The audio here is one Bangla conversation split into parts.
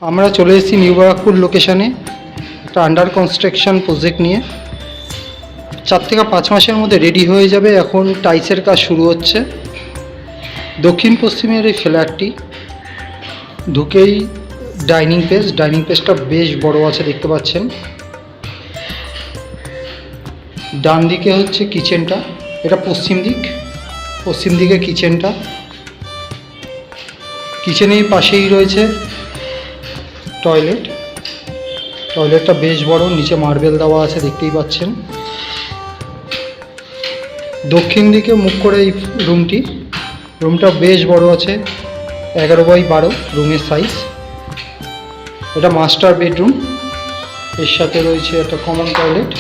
আমরা চলে এসেছি নিউ ব্যারাকপুর লোকেশানে একটা আন্ডার কনস্ট্রাকশন প্রজেক্ট নিয়ে 4 থেকে 5 মাসের মধ্যে রেডি হয়ে যাবে। এখন টাইলসের কাজ শুরু হচ্ছে। দক্ষিণ পশ্চিমের এই ফ্ল্যাটটি ঢুকেই ডাইনিং পেজটা বেশ বড় আছে, দেখতে পাচ্ছেন। ডান দিকে হচ্ছে কিচেনটা, এটা পশ্চিম দিকে কিচেনটা। কিচেনের পাশেই রয়েছে টয়লেটটা বেশ বড়, নিচে মার্বেল দেওয়া আছে, দেখতেই পাচ্ছেন। দক্ষিণ দিকে মুখ করে এই রুমটা বেশ বড় আছে, 11x12 রুমের সাইজ। এটা মাস্টার বেডরুম, এর সাথে রয়েছে একটা কমন টয়লেট।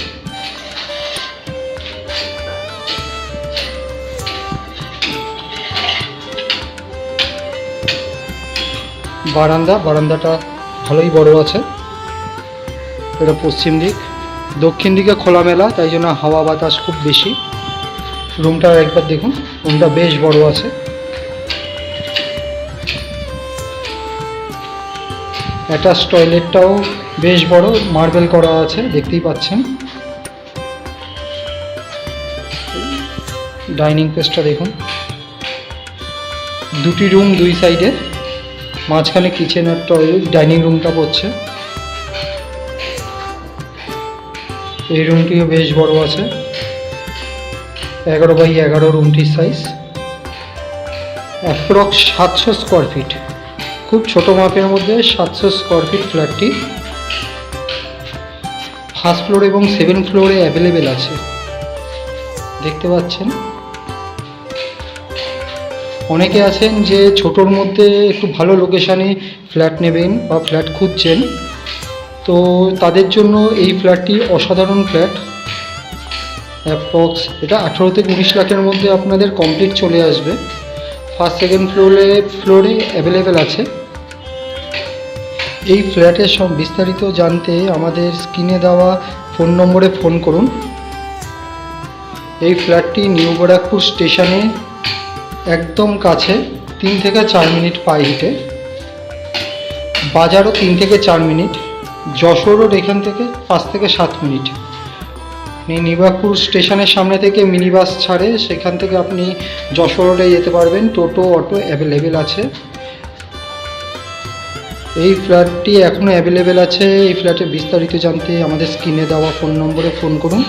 বারান্দাটা ভালোই বড় আছে। এটা পশ্চিম দিক, দক্ষিণ দিকে খোলামেলা, তাই জন্য হাওয়া বাতাস খুব বেশি। রুমটা একবার দেখুন, রুমটা বেশ বড় আছে। অ্যাটাচ টয়লেটটাও বেশ বড়, মার্বেল করা আছে, দেখতেই পাচ্ছেন। ডাইনিং স্পেসটা দেখুন, দুটি রুম দুই সাইডে, মাঝখানে কিচেন আর টয়লেট। ডাইনিং রুমটা পড়ছে, এই রুমটিও বেশ বড় আছে, 11x11 রুমটির সাইজ। অ্যাপ্রক্স 700 স্কোয়ার ফিট, খুব ছোট মাপের মধ্যে 700 স্কোয়ার ফিট ফ্ল্যাটটি। ফার্স্ট ফ্লোর এবং 7 ফ্লোরে অ্যাভেলেবেল আছে, দেখতে পাচ্ছেন। অনেকে আছেন যে ছোটোর মধ্যে একটু ভালো লোকেশানে ফ্ল্যাট নেবেন বা ফ্ল্যাট খুঁজছেন, তো তাদের জন্য এই ফ্ল্যাটটি অসাধারণ ফ্ল্যাট। অ্যাপ্রক্স এটা 18 থেকে 19 লাখের মধ্যে আপনাদের কমপ্লিট চলে আসবে। ফার্স্ট সেকেন্ড ফ্লোরে অ্যাভেলেবেল আছে। এই ফ্ল্যাটের সব বিস্তারিত জানতে আমাদের স্ক্রিনে দেওয়া ফোন নম্বরে ফোন করুন। এই ফ্ল্যাটটি নিউ ব্যারাকপুর স্টেশনে একদম কাছে, 3 থেকে 4 মিনিট পায়ে হেঁটে। বাজারও 3 থেকে 4 মিনিট। যশোর রোড এখান থেকে 5 থেকে 7 মিনিট। নিউ ব্যারাকপুর স্টেশনের সামনে থেকে মিনি বাস ছাড়ে, সেখান থেকে আপনি যশোর রোডে যেতে পারবেন। টোটো অটো অ্যাভেলেবেল আছে। এই ফ্ল্যাটটি এখনও অ্যাভেলেবেল আছে। এই ফ্ল্যাটের বিস্তারিত জানতে আমাদের স্ক্রিনে দেওয়া ফোন নম্বরে ফোন করুন।